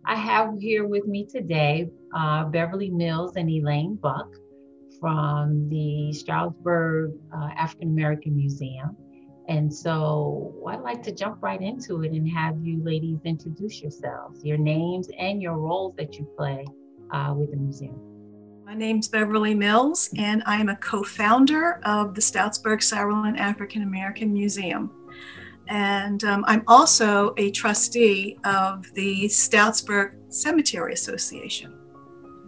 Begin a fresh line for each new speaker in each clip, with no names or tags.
I have here with me today Beverly Mills and Elaine Buck from the Stroudsburg African American Museum. And so I'd like to jump right into it and have you ladies introduce yourselves, your names and your roles that you play with the museum.
My name's Beverly Mills, and I am a co-founder of the Stoutsburg Sourland African American Museum. And I'm also a trustee of the Stoutsburg Cemetery Association.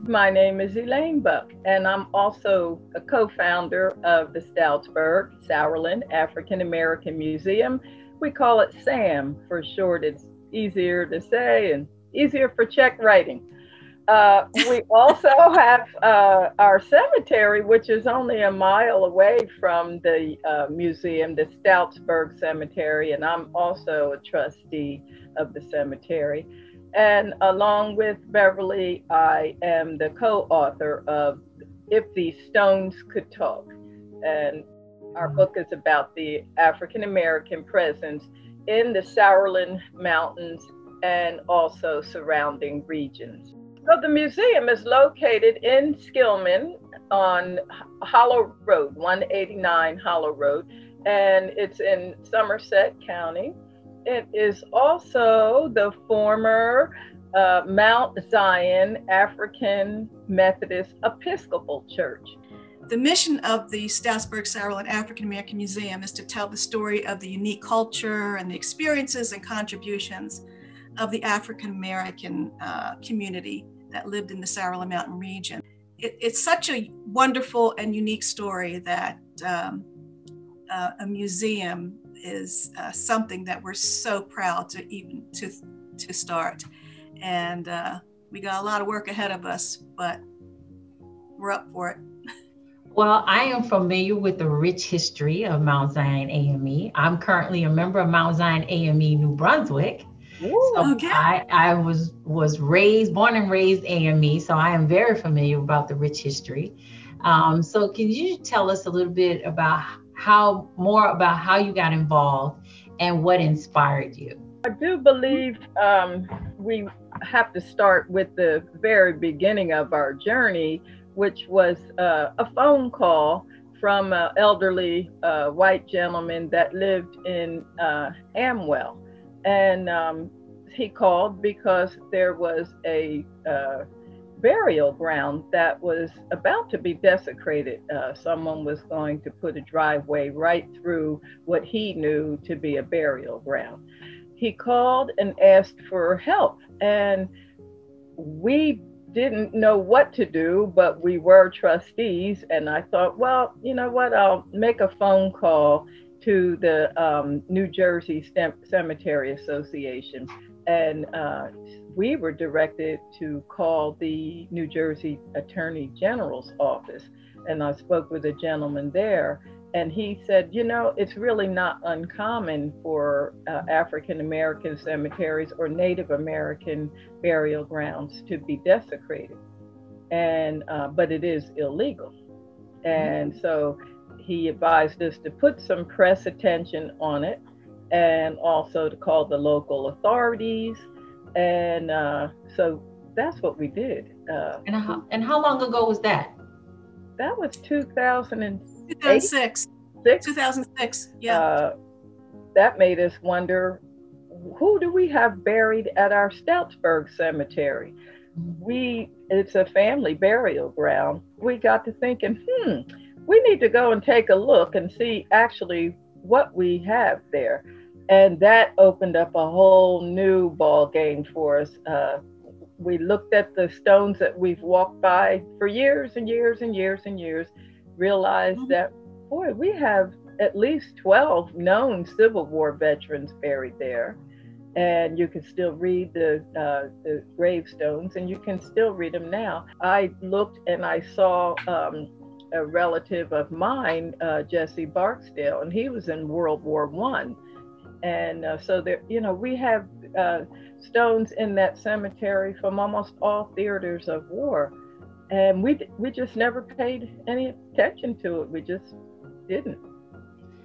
My name is Elaine Buck, and I'm also a co-founder of the Stoutsburg Sourland African American Museum. We call it SSAAM for short. It's easier to say and easier for check writing. We also have our cemetery, which is only a mile away from the museum, the Stoutsburg Cemetery, and I'm also a trustee of the cemetery. And along with Beverly, I am the co-author of If These Stones Could Talk. And our book is about the African American presence in the Sourland Mountains and also surrounding regions. So the museum is located in Skillman on Hollow Road, 189 Hollow Road, and it's in Somerset County. It is also the former Mount Zion African Methodist Episcopal Church.
The mission of the Stoutsburg Sourland African American Museum is to tell the story of the unique culture and the experiences and contributions of the African American community that lived in the Sourland Mountain region. It's such a wonderful and unique story that a museum is something that we're so proud to start. And we got a lot of work ahead of us, but we're up for it.
Well, I am familiar with the rich history of Mount Zion AME. I'm currently a member of Mount Zion AME New Brunswick.
Ooh,
so
okay.
I was born and raised AME, so I am very familiar about the rich history. So can you tell us a little bit about more about how you got involved and what inspired you?
I do believe we have to start with the very beginning of our journey, which was a phone call from an elderly white gentleman that lived in Amwell. And he called because there was a burial ground that was about to be desecrated. Someone was going to put a driveway right through what he knew to be a burial ground. He called and asked for help, and we didn't know what to do, but we were trustees, and I thought, well, you know what, I'll make a phone call to the New Jersey Cemetery Association. And we were directed to call the New Jersey Attorney General's office. And I spoke with a gentleman there, and he said, you know, it's really not uncommon for African American cemeteries or Native American burial grounds to be desecrated. And but it is illegal. And so he advised us to put some press attention on it, and also to call the local authorities. And so that's what we did.
And how long ago was that?
That was 2006.
2006, yeah.
That made us wonder, who do we have buried at our Stoutsburg Cemetery? It's a family burial ground. We got to thinking, we need to go and take a look and see actually what we have there. And that opened up a whole new ball game for us. We looked at the stones that we've walked by for years and years and years and years, realized that, boy, we have at least 12 known Civil War veterans buried there. And you can still read the gravestones, and you can still read them now. I looked and I saw a relative of mine, Jesse Barksdale, and he was in World War I. And so there, you know, we have stones in that cemetery from almost all theaters of war, and we just never paid any attention to it. We just didn't.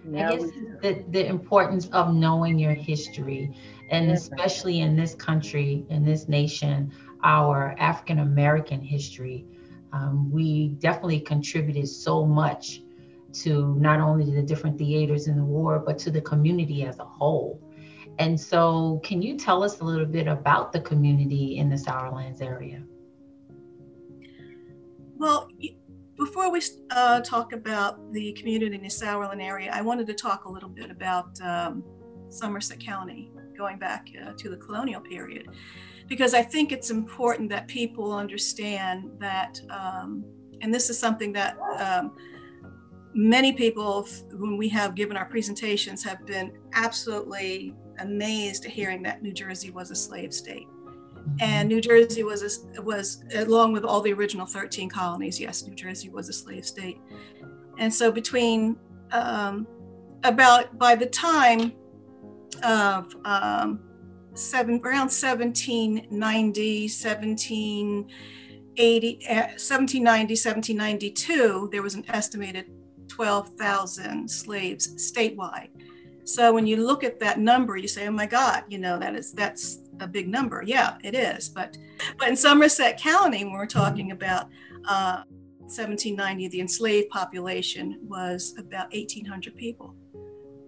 I
Now
guess
we,
the importance of knowing your history, and
yeah,
especially in this country, in this nation, our African American history. We definitely contributed so much to not only the different theaters in the war, but to the community as a whole. And so, can you tell us a little bit about the community in the Sourlands area?
Well, before we talk about the community in the Sourland area, I wanted to talk a little bit about Somerset County, going back to the colonial period, because I think it's important that people understand that, and this is something that many people, when we have given our presentations, have been absolutely amazed at hearing that New Jersey was a slave state. And New Jersey was along with all the original 13 colonies. Yes, New Jersey was a slave state. And so between by the time of around 1790, 1792, there was an estimated 12,000 slaves statewide. So when you look at that number, you say, "Oh my God, that's a big number." Yeah, it is. But in Somerset County, when we're talking about 1790, the enslaved population was about 1,800 people.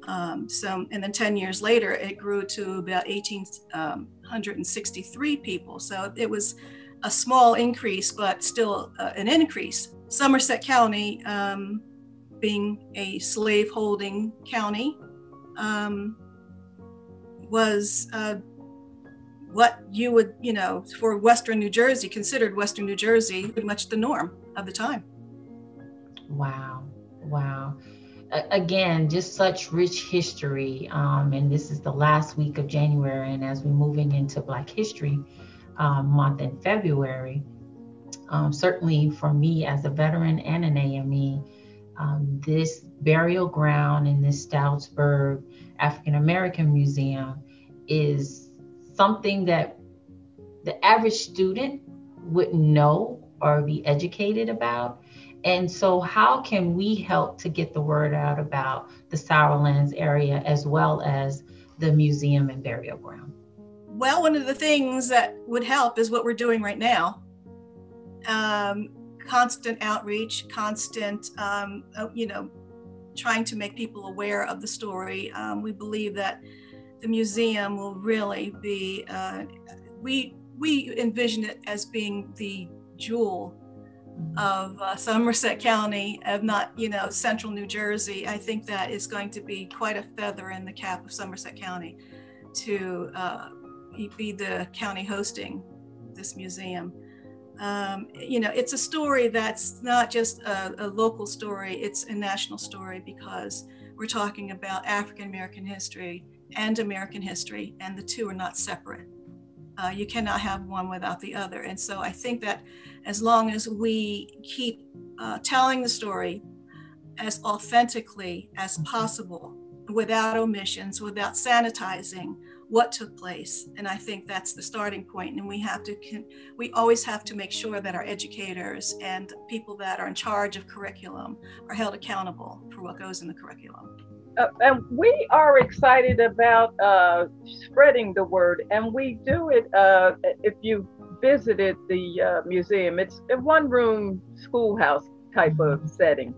And then 10 years later, it grew to about 1,863 people. So it was a small increase, but still an increase. Somerset County, being a slave-holding county, was what you would, for Western New Jersey, considered Western New Jersey pretty much the norm of the time.
Wow. Wow. Again, just such rich history. And this is the last week of January. And as we're moving into Black History Month in February, certainly for me as a veteran and an AME, this burial ground in this Stoutsburg African American Museum is something that the average student wouldn't know or be educated about. And so how can we help to get the word out about the Sourlands area as well as the museum and burial ground?
Well, one of the things that would help is what we're doing right now. Constant outreach, constant, trying to make people aware of the story. We believe that the museum will really be, we envision it as being the jewel of Somerset County, of not, central New Jersey. I think that is going to be quite a feather in the cap of Somerset County to be the county hosting this museum. It's a story that's not just a local story, it's a national story, because we're talking about African American history and American history, and the two are not separate. You cannot have one without the other. And so I think that as long as we keep telling the story as authentically as possible, without omissions, without sanitizing what took place, and I think that's the starting point. And we always have to make sure that our educators and people that are in charge of curriculum are held accountable for what goes in the curriculum.
And we are excited about spreading the word, and we do it. If you visited the museum, it's a one-room schoolhouse type of setting.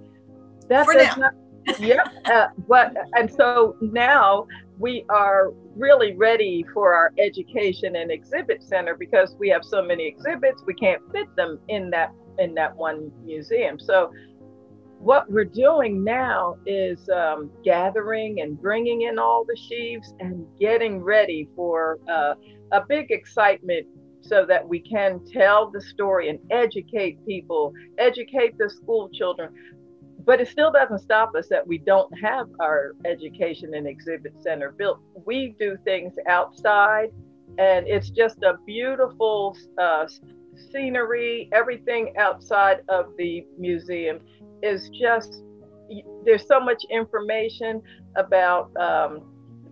That for now.
Yep. And so now we are really ready for our education and exhibit center, because we have so many exhibits, we can't fit them in that one museum. So what we're doing now is gathering and bringing in all the sheaves and getting ready for a big excitement, so that we can tell the story and educate people, educate the school children. But it still doesn't stop us that we don't have our education and exhibit center built. We do things outside, and it's just a beautiful scenery. Everything outside of the museum is just, there's so much information about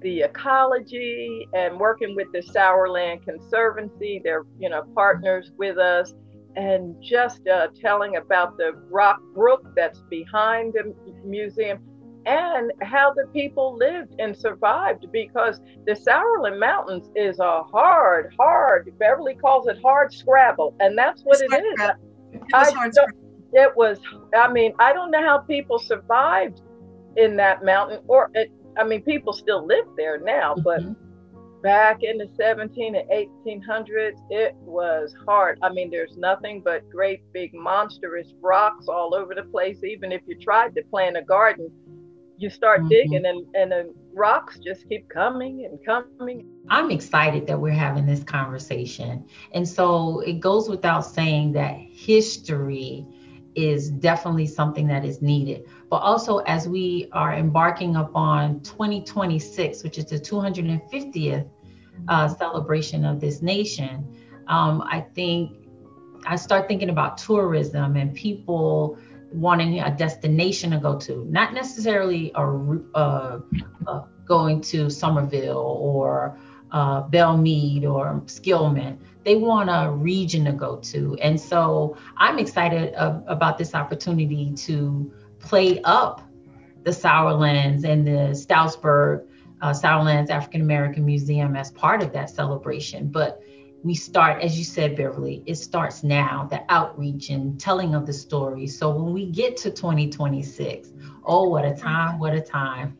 the ecology, and working with the Sourland Conservancy. They're partners with us, and just telling about the rock brook that's behind the museum. and how the people lived and survived, because the Sourland Mountains is a hard, Beverly calls it hard scrabble, and that's what it is. It was, I mean, I don't know how people survived in that mountain, people still live there now, but back in the 17 and 1800s, it was hard. I mean, there's nothing but great big monstrous rocks all over the place. Even if you tried to plant a garden, you start digging and the rocks just keep coming and coming.
I'm excited that we're having this conversation. And so it goes without saying that history is definitely something that is needed. But also, as we are embarking upon 2026, which is the 250th celebration of this nation, I think I start thinking about tourism and people wanting a destination to go to, not necessarily going to Somerville or Belmead or Skillman. They want a region to go to. And so I'm excited about this opportunity to play up the Sourlands and the Stoutsburg Sourlands African American Museum as part of that celebration. But we start, as you said, Beverly, it starts now, the outreach and telling of the story. So when we get to 2026, oh, what a time, what a time.